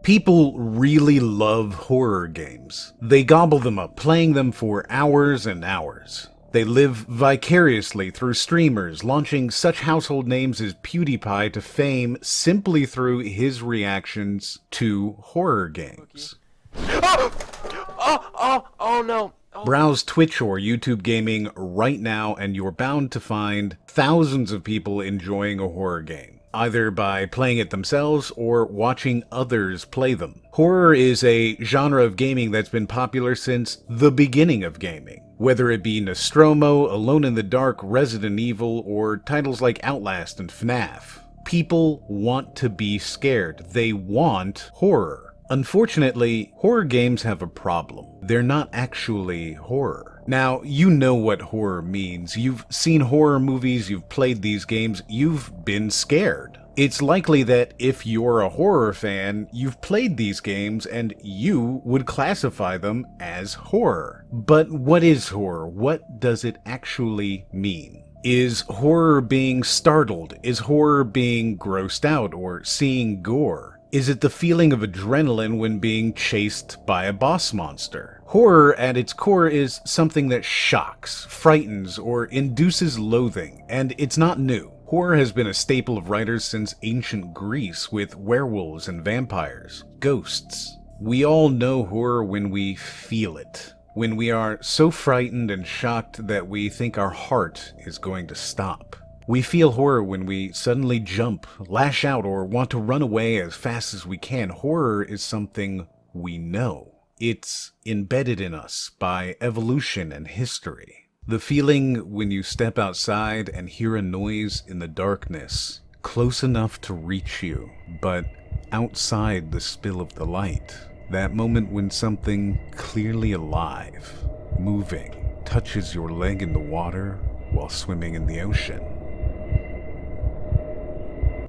People really love horror games. They gobble them up, playing them for hours and hours. They live vicariously through streamers, launching such household names as PewDiePie to fame simply through his reactions to horror games. Oh no. Browse Twitch or YouTube gaming right now and you're bound to find thousands of people enjoying a horror game, either by playing it themselves or watching others play them. Horror is a genre of gaming that's been popular since the beginning of gaming. Whether it be Nostromo, Alone in the Dark, Resident Evil, or titles like Outlast and FNAF. People want to be scared. They want horror. Unfortunately, horror games have a problem. They're not actually horror. Now, you know what horror means. You've seen horror movies, you've played these games, you've been scared. It's likely that if you're a horror fan, you've played these games and you would classify them as horror. But what is horror? What does it actually mean? Is horror being startled? Is horror being grossed out or seeing gore? Is it the feeling of adrenaline when being chased by a boss monster? Horror at its core is something that shocks, frightens, or induces loathing, and it's not new. Horror has been a staple of writers since ancient Greece with werewolves and vampires, ghosts. We all know horror when we feel it, when we are so frightened and shocked that we think our heart is going to stop. We feel horror when we suddenly jump, lash out, or want to run away as fast as we can. Horror is something we know. It's embedded in us by evolution and history. The feeling when you step outside and hear a noise in the darkness, close enough to reach you, but outside the spill of the light. That moment when something clearly alive, moving, touches your leg in the water while swimming in the ocean.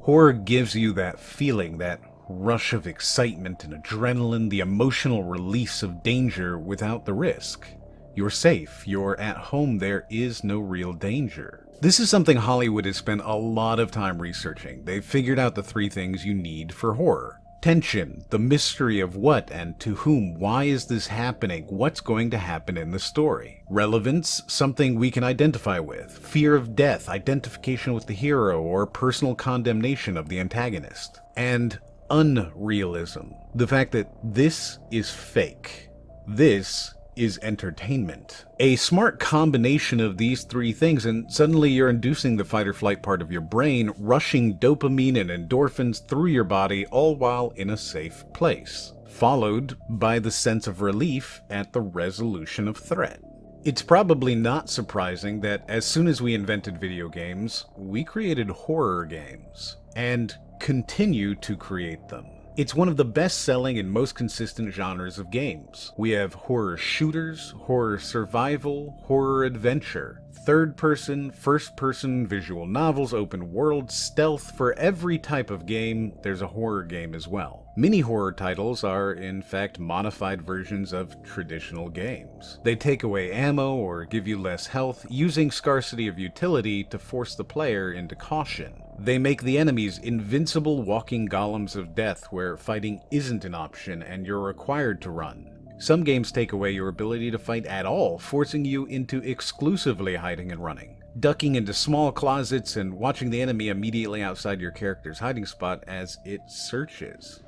Horror gives you that feeling, that rush of excitement and adrenaline, the emotional release of danger without the risk. You're safe, you're at home, there is no real danger. This is something Hollywood has spent a lot of time researching. They've figured out the 3 things you need for horror. Tension, the mystery of what and to whom, why is this happening, what's going to happen in the story. Relevance, something we can identify with. Fear of death, identification with the hero, or personal condemnation of the antagonist. And unrealism, the fact that this is fake. This is entertainment. A smart combination of these 3 things and suddenly you're inducing the fight or flight part of your brain, rushing dopamine and endorphins through your body, all while in a safe place, followed by the sense of relief at the resolution of threat. It's probably not surprising that as soon as we invented video games, we created horror games, and continue to create them. It's one of the best-selling and most consistent genres of games. We have horror shooters, horror survival, horror adventure, third-person, first-person, visual novels, open world, stealth. For every type of game, there's a horror game as well. Many horror titles are, in fact, modified versions of traditional games. They take away ammo or give you less health, using scarcity of utility to force the player into caution. They make the enemies invincible walking golems of death where fighting isn't an option and you're required to run. Some games take away your ability to fight at all, forcing you into exclusively hiding and running, ducking into small closets and watching the enemy immediately outside your character's hiding spot as it searches.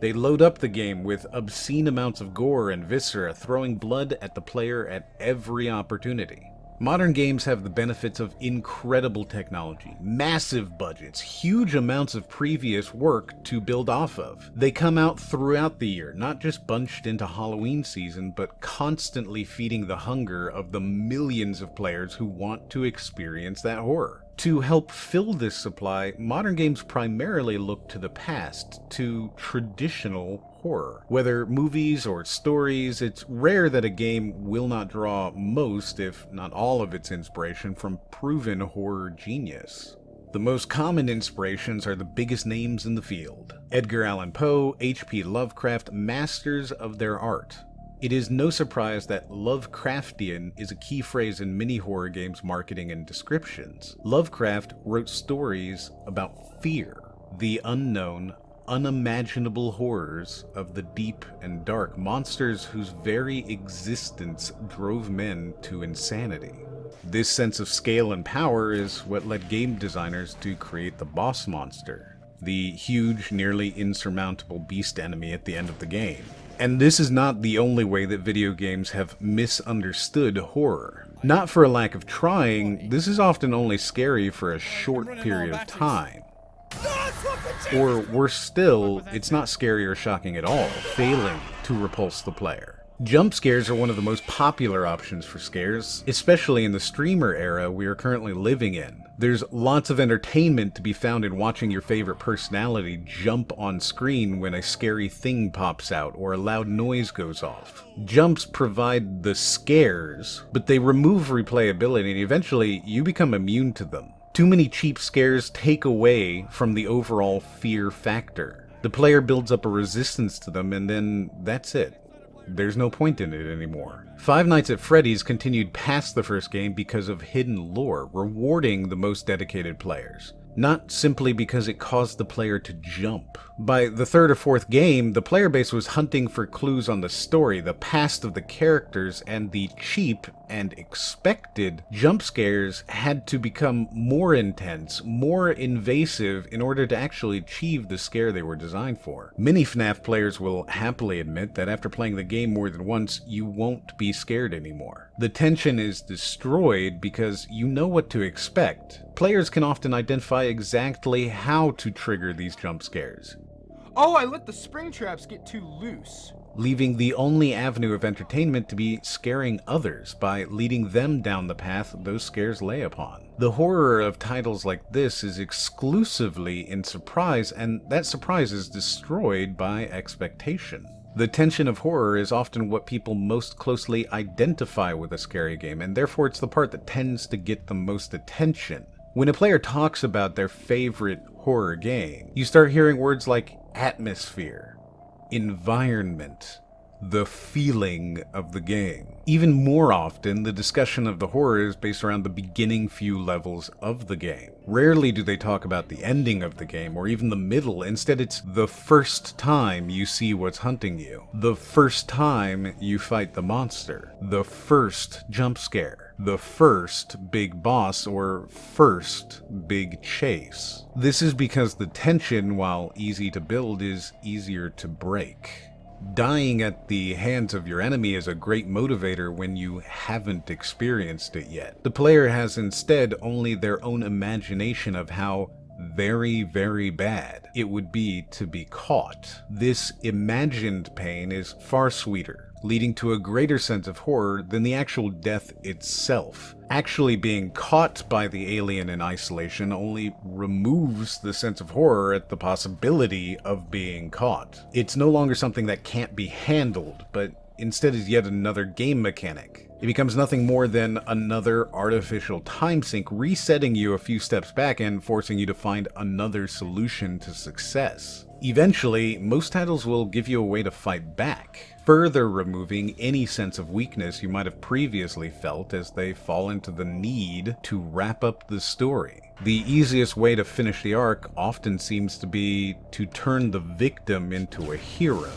They load up the game with obscene amounts of gore and viscera, throwing blood at the player at every opportunity. Modern games have the benefits of incredible technology, massive budgets, huge amounts of previous work to build off of. They come out throughout the year, not just bunched into Halloween season, but constantly feeding the hunger of the millions of players who want to experience that horror. To help fill this supply, modern games primarily look to the past, to traditional horror. Whether movies or stories, it's rare that a game will not draw most, if not all of its inspiration from proven horror genius. The most common inspirations are the biggest names in the field. Edgar Allan Poe, H.P. Lovecraft, masters of their art. It is no surprise that Lovecraftian is a key phrase in many horror games' marketing and descriptions. Lovecraft wrote stories about fear, the unknown, unimaginable horrors of the deep and dark, monsters whose very existence drove men to insanity. This sense of scale and power is what led game designers to create the boss monster, the huge, nearly insurmountable beast enemy at the end of the game. And this is not the only way that video games have misunderstood horror. Not for a lack of trying, this is often only scary for a short period of time. Or worse still, it's not scary or shocking at all, failing to repulse the player. Jump scares are one of the most popular options for scares, especially in the streamer era we are currently living in. There's lots of entertainment to be found in watching your favorite personality jump on screen when a scary thing pops out or a loud noise goes off. Jumps provide the scares, but they remove replayability and eventually you become immune to them. Too many cheap scares take away from the overall fear factor. The player builds up a resistance to them and then that's it. There's no point in it anymore. Five Nights at Freddy's continued past the first game because of hidden lore, rewarding the most dedicated players. Not simply because it caused the player to jump. By the third or fourth game, the player base was hunting for clues on the story, the past of the characters, and the cheap and expected jump scares had to become more intense, more invasive in order to actually achieve the scare they were designed for. Many FNAF players will happily admit that after playing the game more than once, you won't be scared anymore. The tension is destroyed because you know what to expect. Players can often identify exactly how to trigger these jump scares. Oh, I let the spring traps get too loose. Leaving the only avenue of entertainment to be scaring others by leading them down the path those scares lay upon. The horror of titles like this is exclusively in surprise, and that surprise is destroyed by expectation. The tension of horror is often what people most closely identify with a scary game, and therefore it's the part that tends to get the most attention. When a player talks about their favorite horror game, you start hearing words like atmosphere, environment, the feeling of the game. Even more often, the discussion of the horror is based around the beginning few levels of the game. Rarely do they talk about the ending of the game or even the middle. Instead, it's the first time you see what's hunting you, the first time you fight the monster, the first jump scare, the first big boss or first big chase. This is because the tension, while easy to build, is easier to break. Dying at the hands of your enemy is a great motivator when you haven't experienced it yet. The player has instead only their own imagination of how very, very bad it would be to be caught. This imagined pain is far sweeter, leading to a greater sense of horror than the actual death itself. Actually being caught by the alien in isolation only removes the sense of horror at the possibility of being caught. It's no longer something that can't be handled, but instead is yet another game mechanic. It becomes nothing more than another artificial time sink, resetting you a few steps back and forcing you to find another solution to success. Eventually, most titles will give you a way to fight back, further removing any sense of weakness you might have previously felt as they fall into the need to wrap up the story. The easiest way to finish the arc often seems to be to turn the victim into a hero,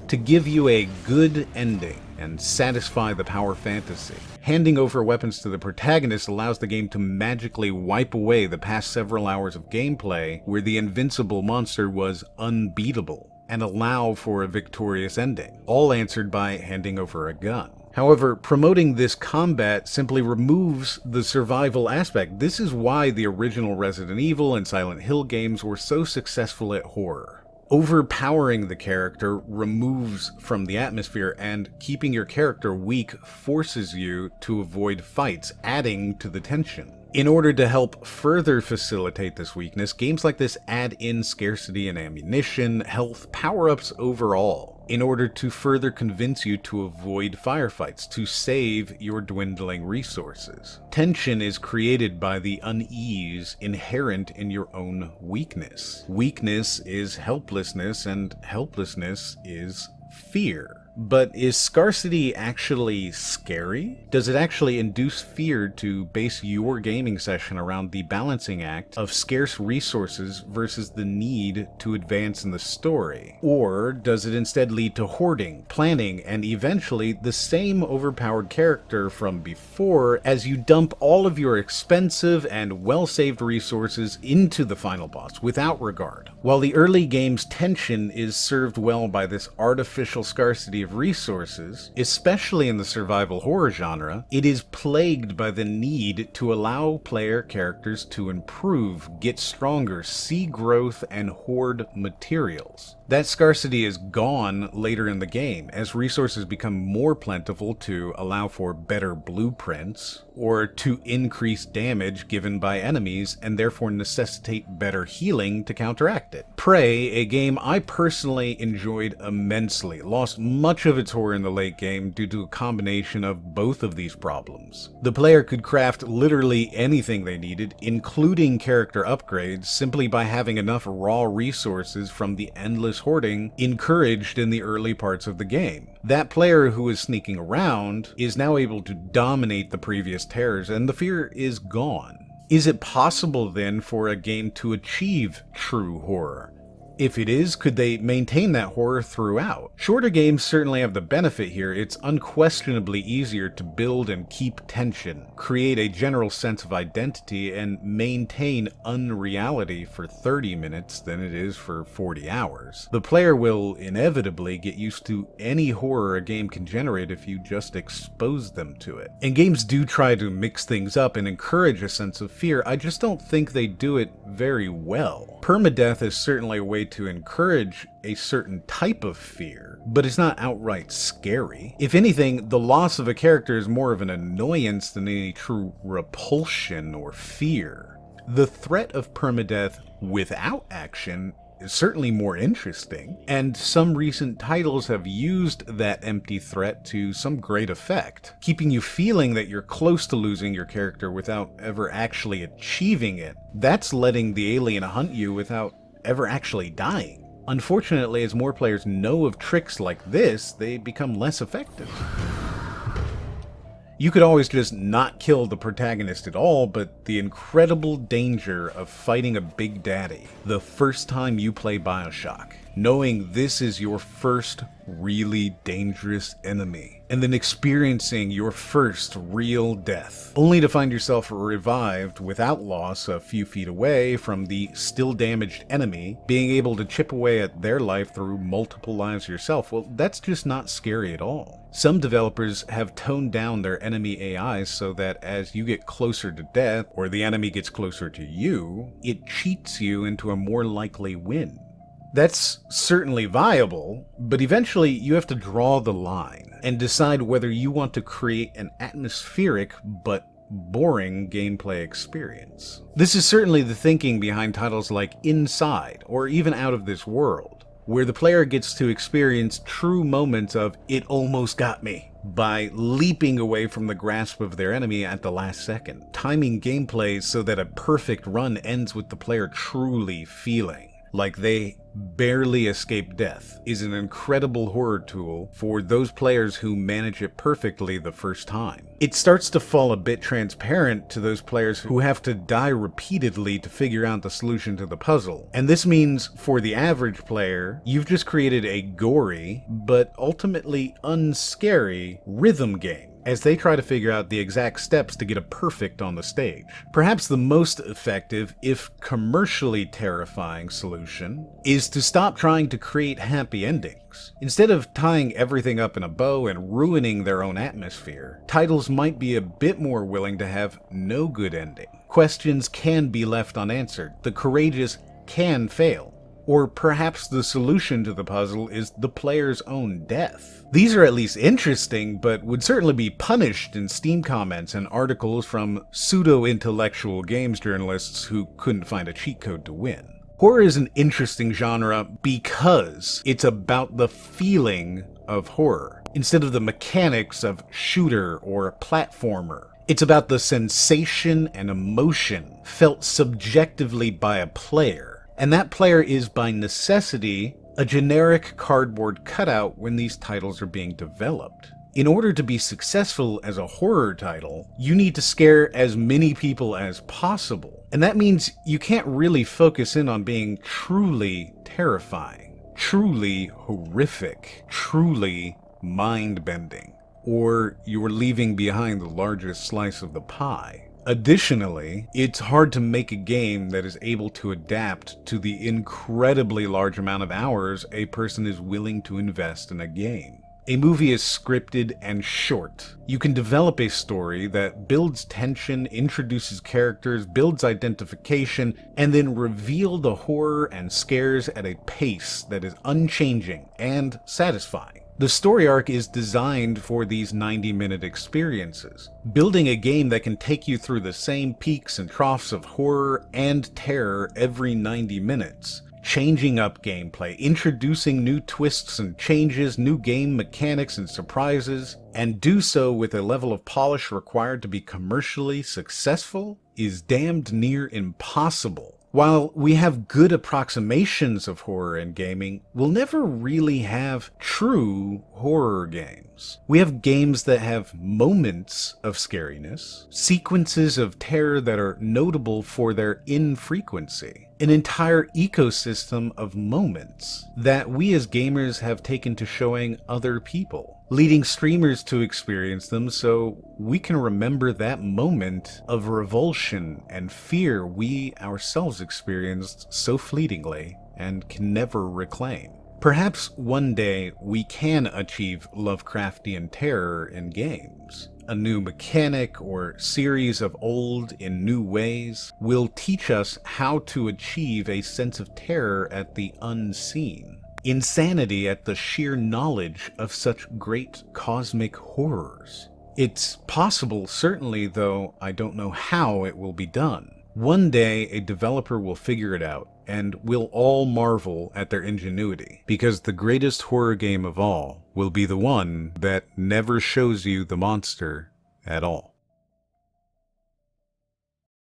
to give you a good ending and satisfy the power fantasy. Handing over weapons to the protagonist allows the game to magically wipe away the past several hours of gameplay where the invincible monster was unbeatable, and allow for a victorious ending, all answered by handing over a gun. However, promoting this combat simply removes the survival aspect. This is why the original Resident Evil and Silent Hill games were so successful at horror. Overpowering the character removes from the atmosphere, and keeping your character weak forces you to avoid fights, adding to the tension. In order to help further facilitate this weakness, games like this add in scarcity and ammunition, health, power-ups overall, in order to further convince you to avoid firefights, to save your dwindling resources. Tension is created by the unease inherent in your own weakness. Weakness is helplessness, and helplessness is fear. But is scarcity actually scary? Does it actually induce fear to base your gaming session around the balancing act of scarce resources versus the need to advance in the story? Or does it instead lead to hoarding, planning, and eventually the same overpowered character from before as you dump all of your expensive and well-saved resources into the final boss without regard? While the early game's tension is served well by this artificial scarcity of resources, especially in the survival horror genre, it is plagued by the need to allow player characters to improve, get stronger, see growth, and hoard materials. That scarcity is gone later in the game, as resources become more plentiful to allow for better blueprints, or to increase damage given by enemies and therefore necessitate better healing to counteract it. Prey, a game I personally enjoyed immensely, lost much of its horror in the late game due to a combination of both of these problems. The player could craft literally anything they needed, including character upgrades, simply by having enough raw resources from the endless hoarding encouraged in the early parts of the game. That player who is sneaking around is now able to dominate the previous terrors, and the fear is gone. Is it possible then for a game to achieve true horror? If it is, could they maintain that horror throughout? Shorter games certainly have the benefit here. It's unquestionably easier to build and keep tension, create a general sense of identity, and maintain unreality for 30 minutes than it is for 40 hours. The player will inevitably get used to any horror a game can generate if you just expose them to it. And games do try to mix things up and encourage a sense of fear. I just don't think they do it very well. Permadeath is certainly a way to encourage a certain type of fear, but it's not outright scary. If anything, the loss of a character is more of an annoyance than any true repulsion or fear. The threat of permadeath without action is certainly more interesting, and some recent titles have used that empty threat to some great effect, keeping you feeling that you're close to losing your character without ever actually achieving it. That's letting the alien hunt you without ever actually dying. Unfortunately, as more players know of tricks like this, they become less effective. You could always just not kill the protagonist at all, but the incredible danger of fighting a Big Daddy the first time you play BioShock, knowing this is your first really dangerous enemy, and then experiencing your first real death, only to find yourself revived without loss a few feet away from the still damaged enemy, being able to chip away at their life through multiple lives yourself. Well, that's just not scary at all. Some developers have toned down their enemy AIs so that as you get closer to death, or the enemy gets closer to you, it cheats you into a more likely win. That's certainly viable, but eventually you have to draw the line and decide whether you want to create an atmospheric but boring gameplay experience. This is certainly the thinking behind titles like Inside or even Out of This World, where the player gets to experience true moments of "it almost got me" by leaping away from the grasp of their enemy at the last second, timing gameplay so that a perfect run ends with the player truly feeling like they barely escaped death, is an incredible horror tool for those players who manage it perfectly the first time. It starts to fall a bit transparent to those players who have to die repeatedly to figure out the solution to the puzzle. And this means for the average player, you've just created a gory, but ultimately unscary rhythm game as they try to figure out the exact steps to get a perfect on the stage. Perhaps the most effective, if commercially terrifying solution, is to stop trying to create happy endings. Instead of tying everything up in a bow and ruining their own atmosphere, titles might be a bit more willing to have no good ending. Questions can be left unanswered. The courageous can fail. Or perhaps the solution to the puzzle is the player's own death. These are at least interesting, but would certainly be punished in Steam comments and articles from pseudo-intellectual games journalists who couldn't find a cheat code to win. Horror is an interesting genre because it's about the feeling of horror, instead of the mechanics of shooter or platformer. It's about the sensation and emotion felt subjectively by a player. And that player is by necessity a generic cardboard cutout when these titles are being developed. In order to be successful as a horror title, you need to scare as many people as possible. And that means you can't really focus in on being truly terrifying, truly horrific, truly mind-bending, or you're leaving behind the largest slice of the pie. Additionally, it's hard to make a game that is able to adapt to the incredibly large amount of hours a person is willing to invest in a game. A movie is scripted and short. You can develop a story that builds tension, introduces characters, builds identification, and then reveal the horror and scares at a pace that is unchanging and satisfying. The story arc is designed for these 90-minute experiences. Building a game that can take you through the same peaks and troughs of horror and terror every 90 minutes. Changing up gameplay, introducing new twists and changes, new game mechanics and surprises, and do so with a level of polish required to be commercially successful is damned near impossible. While we have good approximations of horror in gaming, we'll never really have true horror games. We have games that have moments of scariness, sequences of terror that are notable for their infrequency, an entire ecosystem of moments that we as gamers have taken to showing other people, leading streamers to experience them so we can remember that moment of revulsion and fear we ourselves experienced so fleetingly and can never reclaim. Perhaps one day we can achieve Lovecraftian terror in games. A new mechanic or series of old in new ways will teach us how to achieve a sense of terror at the unseen. Insanity at the sheer knowledge of such great cosmic horrors. It's possible, certainly, though I don't know how it will be done. One day a developer will figure it out, and we'll all marvel at their ingenuity, because the greatest horror game of all will be the one that never shows you the monster at all.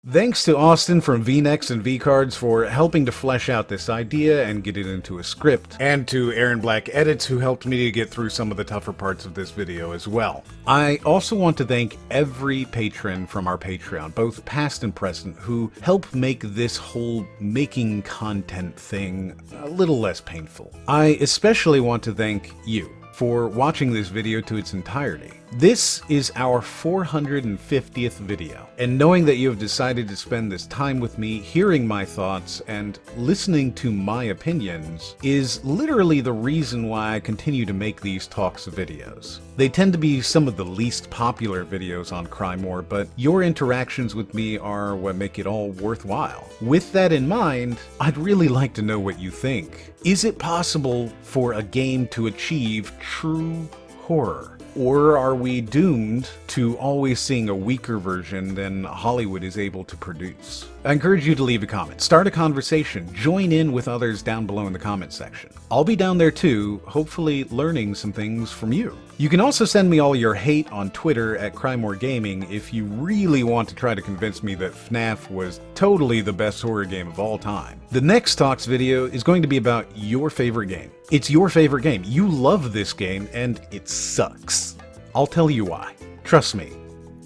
Thanks to Austin from vnecks.and.vcards for helping to flesh out this idea and get it into a script, and to Eren Black Edits who helped me to get through some of the tougher parts of this video as well. I also want to thank every patron from our Patreon, both past and present, who help make this whole making content thing a little less painful. I especially want to thank you for watching this video to its entirety. This is our 450th video, and knowing that you have decided to spend this time with me, hearing my thoughts, and listening to my opinions is literally the reason why I continue to make these talks videos. They tend to be some of the least popular videos on Crymore, but your interactions with me are what make it all worthwhile. With that in mind, I'd really like to know what you think. Is it possible for a game to achieve true horror? Or are we doomed to always seeing a weaker version than Hollywood is able to produce? I encourage you to leave a comment, start a conversation, join in with others down below in the comment section. I'll be down there too, hopefully learning some things from you. You can also send me all your hate on Twitter at Crymore Gaming if you really want to try to convince me that FNAF was totally the best horror game of all time. The next Talks video is going to be about your favorite game. It's your favorite game. You love this game and it sucks. I'll tell you why. Trust me,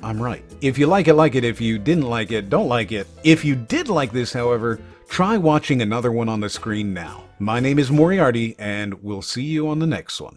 I'm right. If you like it, like it. If you didn't like it, don't like it. If you did like this, however, try watching another one on the screen now. My name is Moriarty, and we'll see you on the next one.